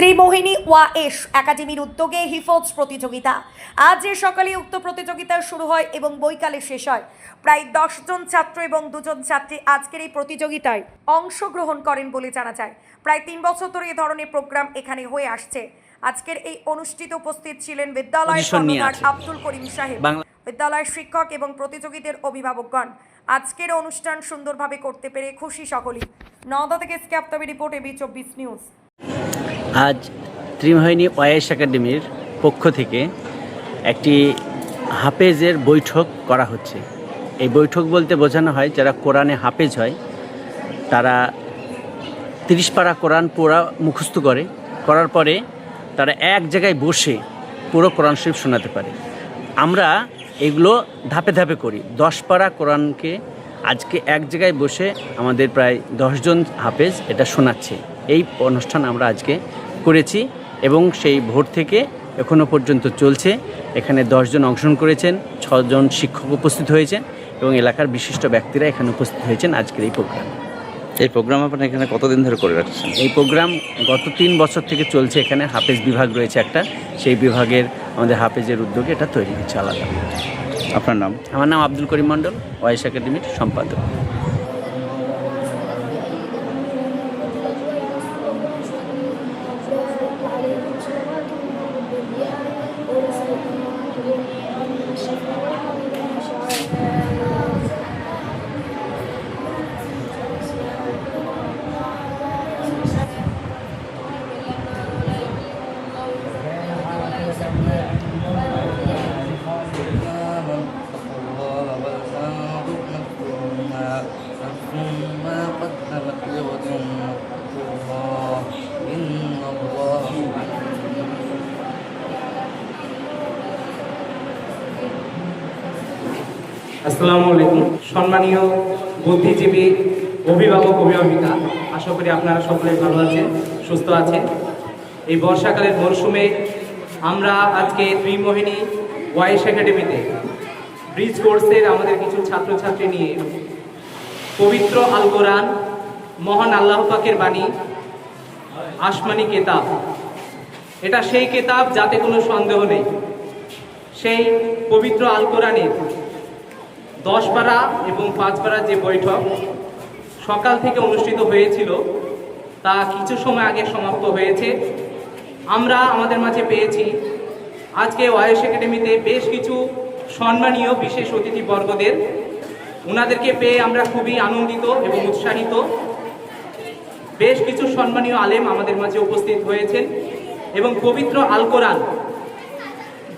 ত্রিমোহিনী ওয়াএস একাডেমির উদ্যোগে হিফজ প্রতিযোগিতা আজ সকালে উক্ত প্রতিযোগিতা শুরু হয় এবং বৈকালে শেষ হয়। প্রায় 10 জন ছাত্র এবং 2 জন ছাত্রী আজকের এই প্রতিযোগিতায় অংশগ্রহণ করেন বলে জানা যায়। প্রায় 3 বছর ধরে এই ধরনের প্রোগ্রাম এখানে হয়ে আসছে। আজকের এই অনুষ্ঠানে উপস্থিত ছিলেন বিদ্যালয়ের কর্ণধার আব্দুল করিম সাহেব, বিদ্যালয়ের শিক্ষক এবং প্রতিযোগীদের অভিভাবকগণ। আজকের অনুষ্ঠান সুন্দরভাবে করতে পেরে খুশি সকলেই। নওদা থেকে স্ক্যাপ্তাবি রিপোর্ট এবি 24 নিউজ। আজ ত্রিমোহিনী ওয়াএস একাডেমির পক্ষ থেকে একটি হাফেজের বৈঠক করা হচ্ছে। এই বৈঠক বলতে বোঝানো হয় যারা কোরআনে হাফেজ হয় তারা 30 পারা কোরআন পুরা মুখস্থ করার পরে তারা এক জায়গায় বসে পুরো কোরআন শরীফ শোনাতে পারে। আমরা এগুলো ধাপে ধাপে করি। 10 পারা কোরআনকে আজকে এক জায়গায় বসে আমাদের প্রায় 10 জন হাফেজ এটা শোনাচ্ছে। এই অনুষ্ঠান আমরা আজকে করেছি এবং সেই ভোর থেকে এখনও পর্যন্ত চলছে। এখানে 10 জন অংশগ্রহণ করেছেন, 6 জন শিক্ষক উপস্থিত হয়েছেন এবং এলাকার বিশিষ্ট ব্যক্তিরা এখানে উপস্থিত হয়েছেন আজকের এই প্রোগ্রামে। এই প্রোগ্রাম আপনারা এখানে কতদিন ধরে করে রাখছেন? এই প্রোগ্রাম গত 3 বছর থেকে চলছে। এখানে হাফেজ বিভাগ রয়েছে একটা, সেই বিভাগের আমাদের হাফেজের উদ্যোগে এটা তৈরি হচ্ছে আলাদা। আপনার নাম? আমার নাম আব্দুল করিম মণ্ডল, ওয়াএস একাডেমির সম্পাদক। আসসালামু আলাইকুম। সম্মানীয় বুদ্ধিজীবী অভিভাবক অভিভাবিকা, আশা করি আপনারা সকলে ভালো আছেন, সুস্থ আছেন। এই বর্ষাকালের মরশুমে আমরা আজকে ত্রিমোহিনী ওয়াএস একাডেমিতে ব্রিজ কোর্সের আমাদের কিছু ছাত্রছাত্রী নিয়ে পবিত্র আল কোরআন, মহান আল্লাহ পাকের বাণী, আসমানি কেতাব, এটা সেই কেতাব যাতে কোনো সন্দেহ নেই। সেই পবিত্র আল কোরআনের 10 পারা এবং 5 পারা যে বৈঠক সকাল থেকে অনুষ্ঠিত হয়েছিল তা কিছু সময় আগে সমাপ্ত হয়েছে। আমরা আমাদের মাঝে পেয়েছি আজকে ওয়াএস একাডেমিতে বেশ কিছু সম্মানীয় বিশেষ অতিথিবর্গদের। ওনাদেরকে পেয়ে আমরা খুবই আনন্দিত এবং উৎসাহিত। বেশ কিছু সম্মানীয় আলেম আমাদের মাঝে উপস্থিত হয়েছেন এবং পবিত্র আল কোরআন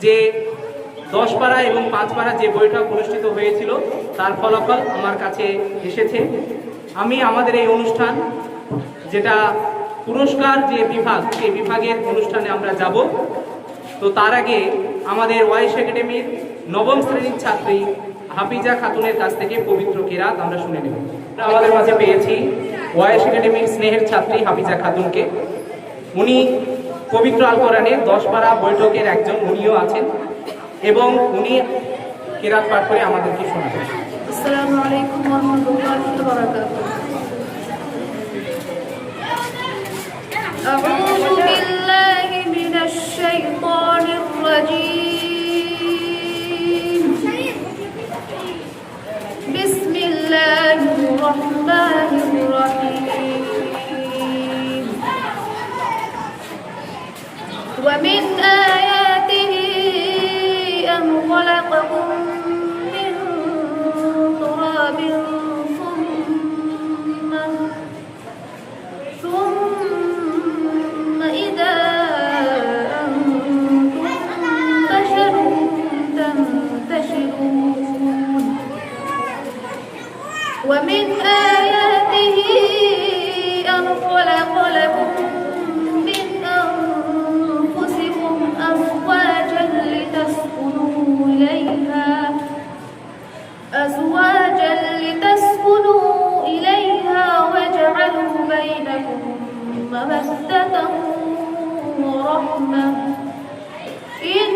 যে 10 পারা এবং 5 পারা যে বৈঠক অনুষ্ঠিত হয়েছিল তার ফলাফল আমার কাছে এসেছে। আমি আমাদের এই অনুষ্ঠান যেটা পুরস্কার যে বিভাগ, সেই বিভাগের অনুষ্ঠানে আমরা যাব। তো তার আগে আমাদের ওয়াএস একাডেমির 9ম শ্রেণীর ছাত্রী হাফিজা খাতুনের কাছ থেকে পবিত্র কেরাত আমরা শুনে নেব। আমাদের মাঝে পেয়েছি ওয়াএস একাডেমির স্নেহের ছাত্রী হাফিজা খাতুনকে। উনি পবিত্র আল কোরআনের 10 পারা বৈঠকের একজন, উনিও আছেন এবং উনি কেরাত পাঠ করে আমাদেরকে শোনাবেন। আসসালামু আলাইকুম ওয়া রাহমাতুল্লাহি ওয়া বারাকাতুহু। আউযু বিল্লাহি মিনাশ শাইতানির রাজীম। বিসমিল্লাহির রাহমানির রাহিম। ওয়া মিন আয়াতিহি أن خلقكم من تراب ثم إذا أنتم بشر تنتشرون ومن آياته أن خلق لكم من أنفسكم أزواجا لتسكنوا إليها وجعلوا بينكم مودة ورحمة إن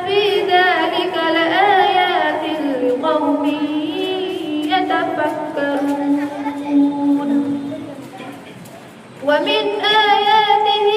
في ذلك لآيات لقوم يتفكرون ومن آياته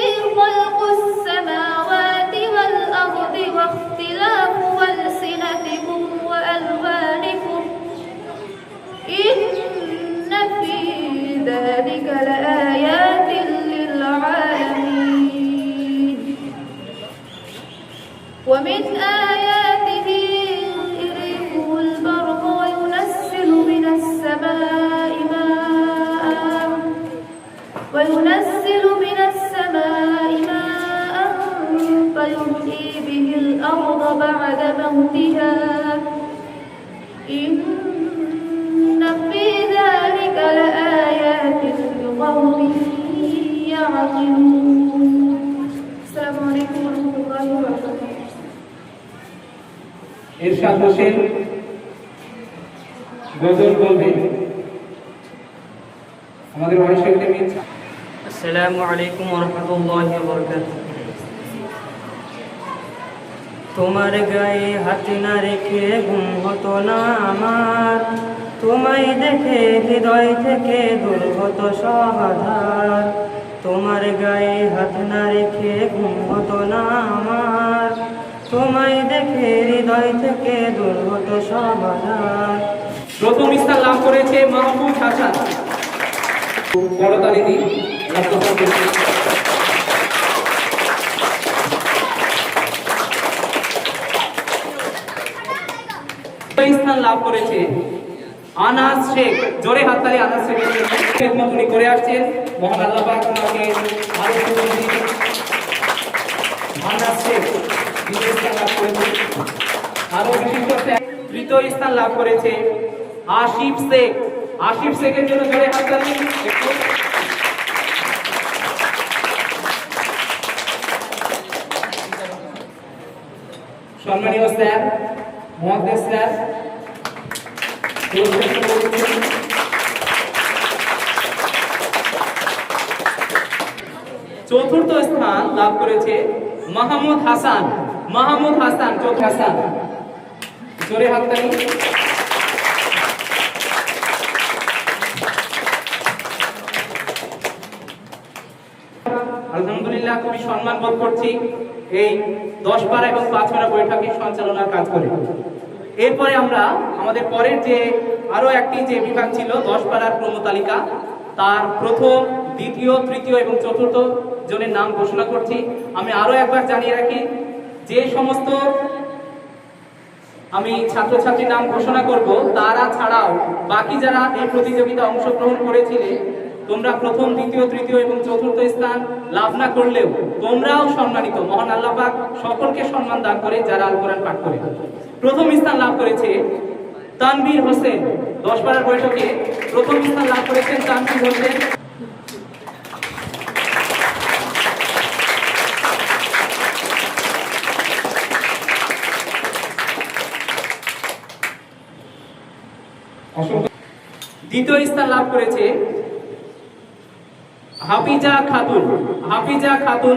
موتها إن في ذلك لآيات لقوم يعقلون السلام عليكم ورحمة الله وبركاته এরশাদ হোসেন গজল বলবেন আমাদের ওয়াইস একাডেমি। আসসালামু আলাইকুম ওয়া রাহমাতুল্লাহি ওয়া বারাকাতুহু। তোমার গায়ে হাত না রেখে ঘুম হতো না আমার, তোমায় দেখে হৃদয় থেকে দূর হতো সব আধার। তোমার গায়ে হাত না রেখে ঘুম হতো না আমার, তোমায় দেখে হৃদয় থেকে দূর হতো সব আধার। প্রথম স্থান লাভ করেছে মাহমুদ হাসান। বড়তালি দিন। স্থান লাভ করেছে আনাস শেখ। জোরে হাততালি আনাস শেখের খেদমত উনি করে আসছেন। মহান আল্লাহ পাক ওনাকে আরো সুযোগ দিন। আনাস শেখ দ্বিতীয় স্থান লাভ করেছে। আরো বিশিষ্ট তৃতীয় স্থান লাভ করেছে আশিফ শেখ। আশিফ শেখের জন্য জোরে হাততালি। সম্মানীয় স্যার, মহাদেশ স্যার, চতুর্থ স্থান লাভ করেছে মাহমুদ হাসান। মাহমুদ হাসান, চতুর্থ হাসান, জোরে হাততালি। আলহামদুলিল্লাহ, খুবই সম্মান বোধ করছি এই 10 পারা এবং 5 পারা বৈঠকে সঞ্চালনার কাজ করে। এরপরে আমরা আমাদের পরের যে আরো একটি যে বিভাগ ছিল 10 পারার ক্রমতালিকা, তার প্রথম, দ্বিতীয়, তৃতীয় এবং চতুর্থ জনের নাম ঘোষণা করছি। আমি আরো একবার জানিয়ে রাখি, যে সমস্ত আমি ছাত্রছাত্রীর নাম ঘোষণা করব তারা ছাড়াও বাকি যারা এই প্রতিযোগিতায় অংশগ্রহণ করেছিলে, তোমরা প্রথম, দ্বিতীয়, তৃতীয় এবং চতুর্থ স্থান লাভ না করলেও তোমরাও সম্মানিত। মহান আল্লাহ পাক সকলকে সম্মান দান করে যারা আল কোরআন পাঠ করে। প্রথম স্থান লাভ করেছে তানভীর হোসেন। 10 পারার বৈঠকে প্রথম স্থান লাভ করেছেন তানভীর হোসেন। দ্বিতীয় স্থান লাভ করেছে হাফিজা খাতুন। হাফিজা খাতুন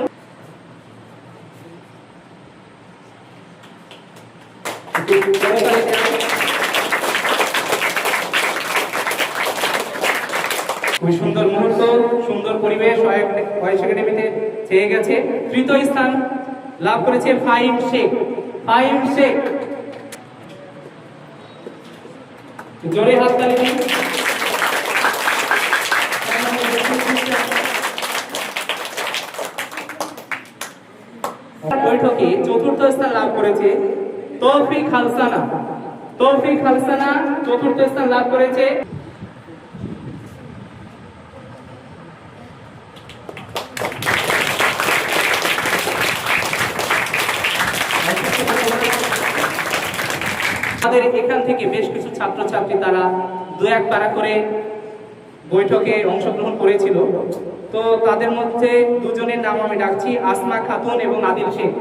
খুবই সুন্দর মুহূর্ত, সুন্দর পরিবেশ ওয়াইস একাডেমিতে ছেয়ে গেছে। তৃতীয় স্থান লাভ করেছে ফাহিম শেখ। ফাহিম শেখ, জোরে হাততালি দিন। বৈঠকে চতুর্থ স্থান লাভ করেছে তৌফিক হালসানা। তৌফিক হালসানা চতুর্থ স্থান লাভ করেছে। আমাদের এখান থেকে বেশ কিছু ছাত্রছাত্রী তারা 2-1 পারা করে বৈঠকে অংশগ্রহণ করেছিল। তো তাদের মধ্যে দুজনের নাম আমি ডাকছি, আসমা খাতুন এবং আদিল শেখ।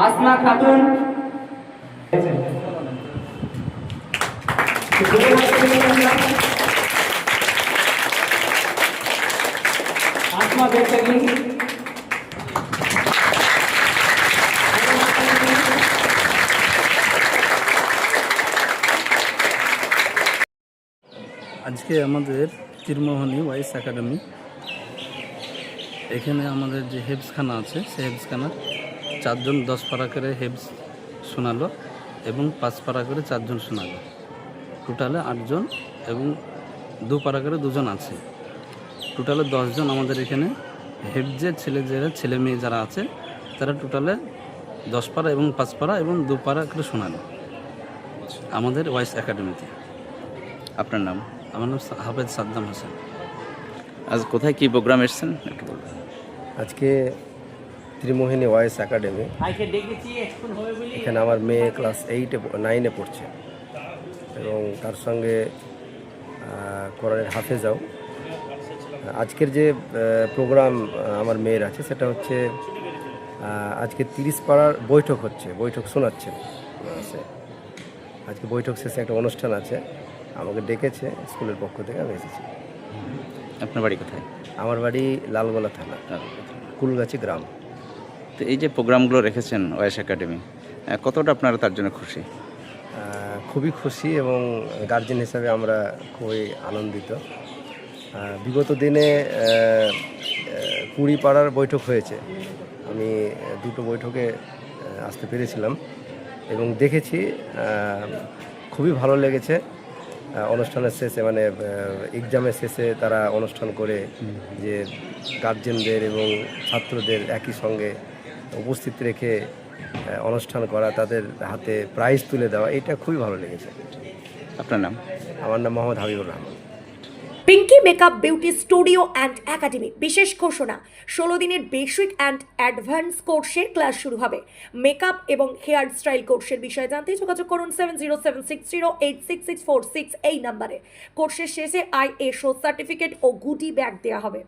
আসমা খাতুন, আসমা বেচারি, আজকে আমাদের তীরমোহনী ওয়াইস একাডেমি, এখানে আমাদের যে হেফজখানা আছে সেই হেফজখানার 4 জন 10 পারা করে হেফজ শোনালো এবং 5 পারা করে 4 জন শোনালো। টোটালে 8 জন এবং 2 পারা করে 2 জন আছে। টোটালে 10 জন আমাদের এখানে হেফজের ছেলে মেয়ে যারা আছে তারা টোটালে 10 পারা এবং 5 পারা এবং 2 পারা করে শোনালো আমাদের ওয়াইস একাডেমিতে। আপনার নাম? আমার নাম হাফেজ সাদ্দাম হোসেন। আজ কোথায় কি প্রোগ্রাম এসেছেন একটু বলবেন? আজকে ত্রিমোহিনী ওয়াইস একাডেমি। এখানে আমার মেয়ে ক্লাস 9-এ পড়ছে এবং তার সঙ্গে কোরআনের হাফেজাও। আজকের যে প্রোগ্রাম আমার মেয়ের আছে সেটা হচ্ছে আজকে 30 পাড়ার বৈঠক শোনাচ্ছে। আজকে বৈঠক শেষে একটা অনুষ্ঠান আছে, আমাকে ডেকেছে স্কুলের পক্ষ থেকে, আমি এসেছি। আপনার বাড়ি কোথায়? আমার বাড়ি লালগোলা থানা, কুলগাছি গ্রাম। তো এই যে প্রোগ্রামগুলো রেখেছেন ওয়াইস একাডেমি, কতটা আপনারা তার জন্য খুশি? খুবই খুশি এবং গার্জেন হিসাবে আমরা খুবই আনন্দিত। বিগত দিনে 20 পাড়ার বৈঠক হয়েছে, আমি দুটো বৈঠকে আসতে পেরেছিলাম এবং দেখেছি, খুবই ভালো লেগেছে। অনুষ্ঠানের শেষে মানে এক্সামের শেষে তারা অনুষ্ঠান করে যে গার্জেনদের এবং ছাত্রদের একই সঙ্গে উপস্থিত রেখে অনুষ্ঠান করা, তাদের হাতে প্রাইজ তুলে দেওয়া, এটা খুবই ভালো লেগেছে। আপনার নাম? আমার নাম Mohammad Habibur Rahman. Pinky makeup beauty studio and academy বিশেষ ঘোষণা, 16 দিনের বেসিক অ্যান্ড অ্যাডভান্স কোর্সের ক্লাস শুরু হবে। মেকআপ এবং হেয়ার স্টাইল কোর্সের বিষয়ে জানতে যোগাযোগ করুন 7076086646 এই নাম্বারে। কোর্সের শেষে ISO সার্টিফিকেট ও গুডি ব্যাগ দেওয়া হবে।